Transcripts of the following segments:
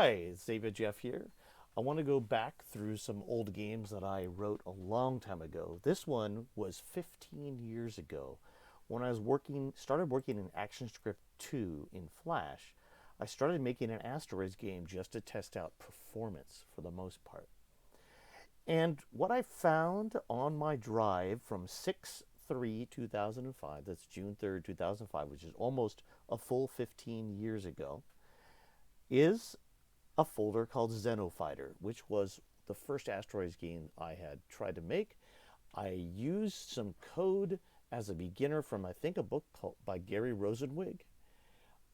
Hi, it's David Jeff here. I want to go back through some old games that I wrote a long time ago. This one was 15 years ago when I was started working in Actionscript 2 in Flash. I started making an Asteroids game just to test out performance for the most part. And what I found on my drive from 6/3/2005, that's June 3rd, 2005, which is almost a full 15 years ago, is a folder called Zeno, which was the first Asteroids game I had tried to make. I used some code as a beginner from, I think, a book by Gary Rosenwig.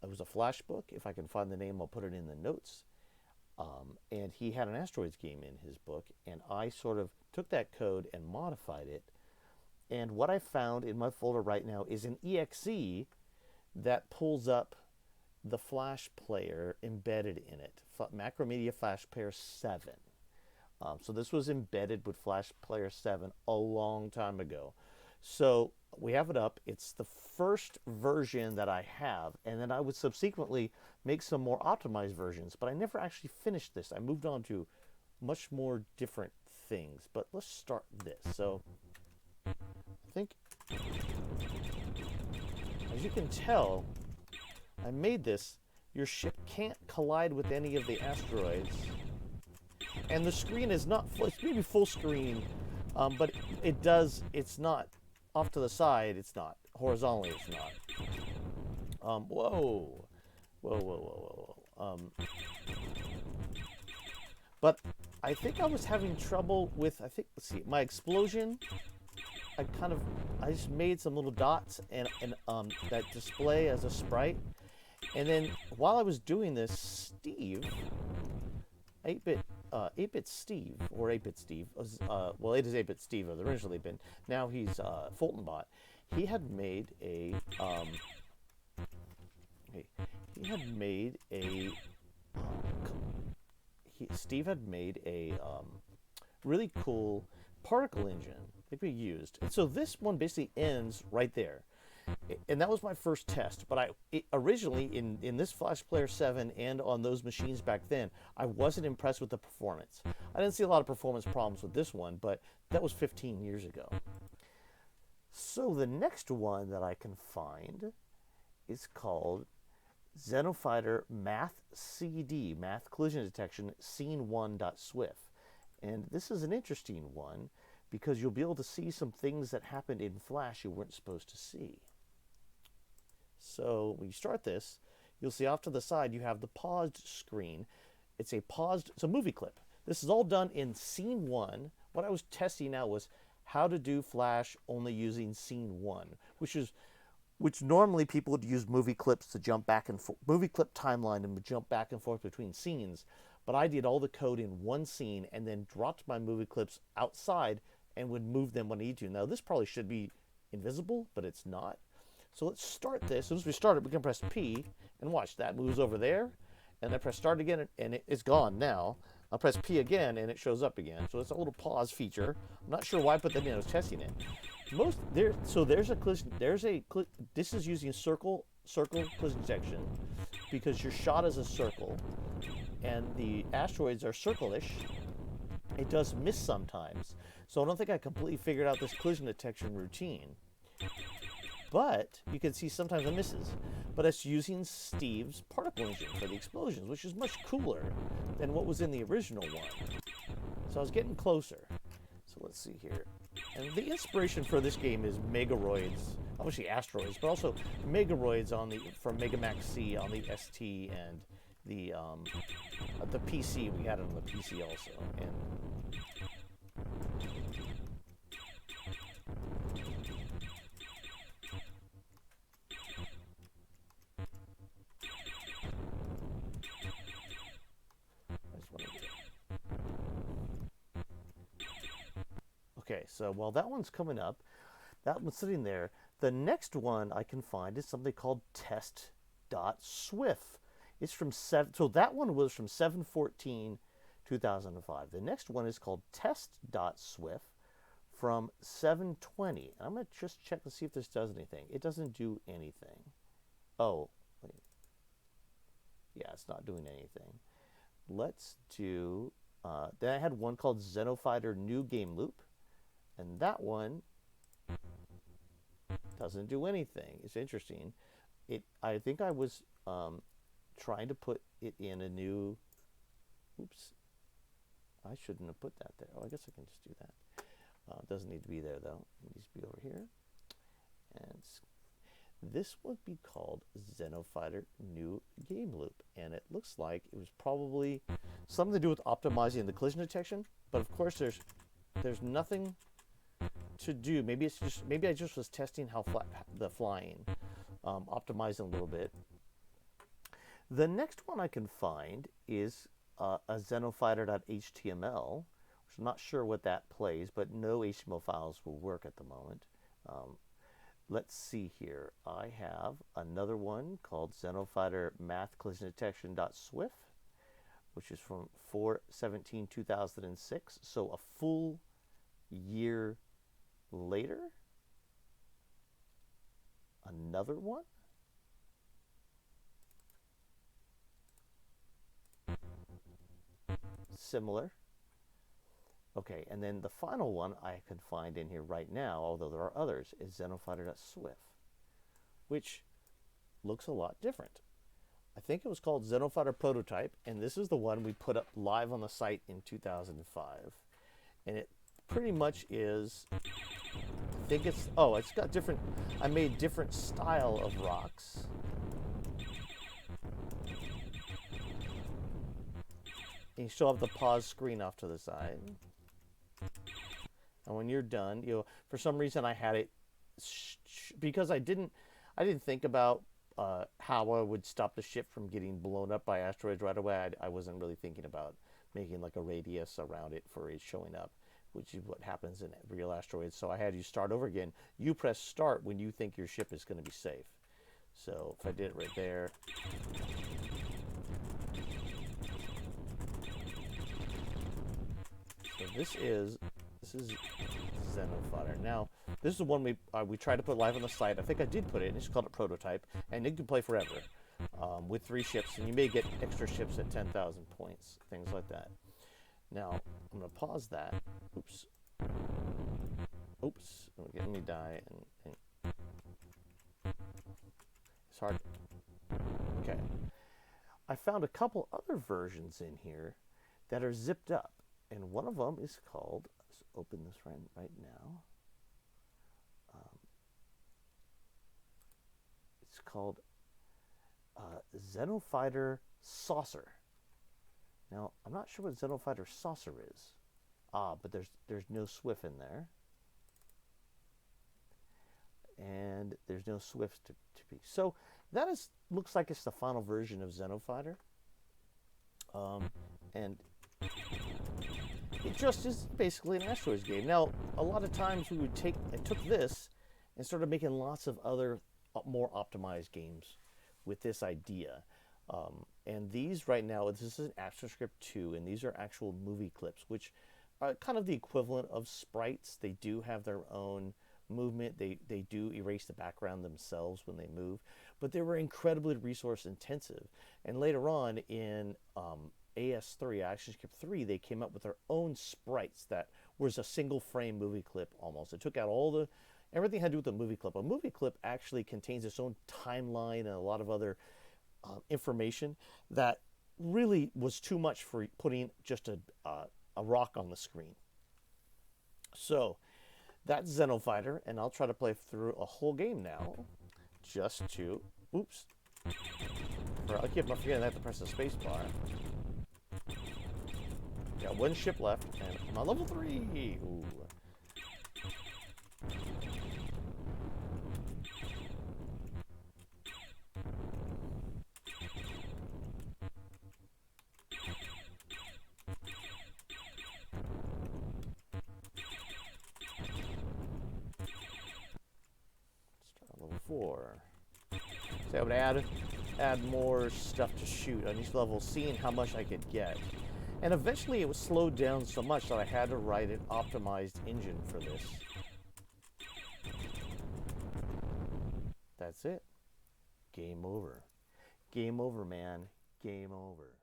It was a Flash book. If I can find the name, I'll put it in the notes. And he had an Asteroids game in his book, and I sort of took that code and modified it. And what I found in my folder right now is an exe that pulls up the Flash player embedded in it, Macromedia Flash Player 7. So this was embedded with Flash Player 7 a long time ago. So we have it up. It's the first version that I have, and then I would subsequently make some more optimized versions, but I never actually finished this. I moved on to much more different things, but let's start this. So I think, as you can tell, I made this. Your ship can't collide with any of the asteroids. And the screen is not full. It's maybe full screen, but it does, it's not off to the side, it's not. Horizontally, it's not. Whoa. Whoa, whoa, whoa, whoa, whoa. But I think I was having trouble with, let's see, my explosion. I just made some little dots and that display as a sprite. And then while I was doing this, Steve, 8-bit Steve, or 8-bit Steve, well, it is 8-bit Steve, has originally been. Now he's Fultonbot. He had made a, Steve had made a really cool particle engine that we used. And so this one basically ends right there. And that was my first test, but originally in this Flash Player 7 and on those machines back then, I wasn't impressed with the performance. I didn't see a lot of performance problems with this one, but that was 15 years ago. So the next one that I can find is called Xenofighter Math CD, Math Collision Detection, Scene1.swift. And this is an interesting one because you'll be able to see some things that happened in Flash you weren't supposed to see. So when you start this, you'll see off to the side you have the paused screen. It's a movie clip. This is all done in Scene 1. What I was testing out was how to do Flash only using Scene 1, which normally people would use movie clips to jump back and forth, movie clip timeline and jump back and forth between scenes. But I did all the code in one scene and then dropped my movie clips outside and would move them when I need to. Now this probably should be invisible, but it's not. So let's start this. As soon as we start it, we can press P and watch. That moves over there. And I press start again, and it's gone now. I'll press P again, and it shows up again. So it's a little pause feature. I'm not sure why I put that in. I was testing it. There's a collision. This is using circle collision detection because your shot is a circle, and the asteroids are circle-ish. It does miss sometimes. So I don't think I completely figured out this collision detection routine. But you can see sometimes it misses. But it's using Steve's particle engine for the explosions, which is much cooler than what was in the original one. So I was getting closer. So let's see here. And the inspiration for this game is Megaroids, obviously Asteroids, but also Megaroids from Megamax C on the ST and the PC. We had it on the PC also. And okay, so while that one's coming up, that one's sitting there, the next one I can find is something called test.swift. It's from so that one was from 7/14/2005. The next one is called test.swift from 7/20. I'm going to just check to see if this does anything. It doesn't do anything. Oh, wait. Yeah, it's not doing anything. let's do. Then I had one called Xenofighter New Game Loop, and that one doesn't do anything. It's interesting. I think I was trying to put it in a new. Oops, I shouldn't have put that there. Oh, I guess I can just do that. It doesn't need to be there though. It needs to be over here. And this would be called Xenofighter New Game Loop, and it looks like it was probably something to do with optimizing the collision detection. But of course, there's nothing to do. Maybe I just was testing how the flying, optimizing a little bit. The next one I can find is a xenofighter.html, which I'm not sure what that plays, but no HTML files will work at the moment. Let's see here. I have another one called Xenofighter Math Collision Detection.swift, which is from 4/17/2006, so a full year later. Another one. Similar. Okay, and then the final one I can find in here right now, although there are others, is Xenofighter.swift, which looks a lot different. I think it was called Xenofighter Prototype, and this is the one we put up live on the site in 2005. And it pretty much is, I think it's got different, I made different style of rocks. And you still have the pause screen off to the side. And when you're done, for some reason I had it because I didn't think about how I would stop the ship from getting blown up by asteroids right away. I wasn't really thinking about making like a radius around it for it showing up, which is what happens in real asteroids. So I had you start over again. You press start when you think your ship is going to be safe. So if I did it right there. So this is Xenofighter. Now, this is the one we tried to put live on the site. I think I did put it, and it's called a prototype, and it can play forever with 3 ships, and you may get extra ships at 10,000 points, things like that. Now, I'm going to pause that. Oops. Let me die. And it's hard. Okay. I found a couple other versions in here that are zipped up. And one of them is called, let's open this right now. It's called Xenofighter Saucer. Now, I'm not sure what Xenofighter Saucer is. But there's no Swift in there. And there's no Swift to be. So that looks like it's the final version of Xenofighter. And it just is basically an Asteroids game. Now, a lot of times I took this and started making lots of other more optimized games with this idea. And these right now, this is an Actionscript 2, and these are actual movie clips, which are kind of the equivalent of sprites. They do have their own movement. They do erase the background themselves when they move, but they were incredibly resource intensive. And later on in AS3, Actionscript 3, they came up with their own sprites that was a single frame movie clip almost. It took out everything had to do with the movie clip. A movie clip actually contains its own timeline and a lot of other information that really was too much for putting just a rock on the screen. So that's Xenofighter, and I'll try to play through a whole game now just to, oops. I keep forgetting I have to press the space bar. Got 1 ship left, and I'm on level 3. Ooh. Start on level 4. So I would add more stuff to shoot on each level, seeing how much I could get. And eventually it was slowed down so much that I had to write an optimized engine for this. That's it. Game over. Game over, man. Game over.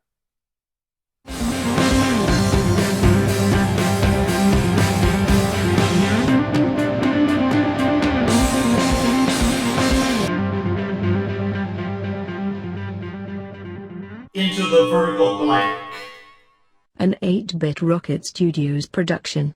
into the vertical blank. An 8-Bit Rocket Studios production.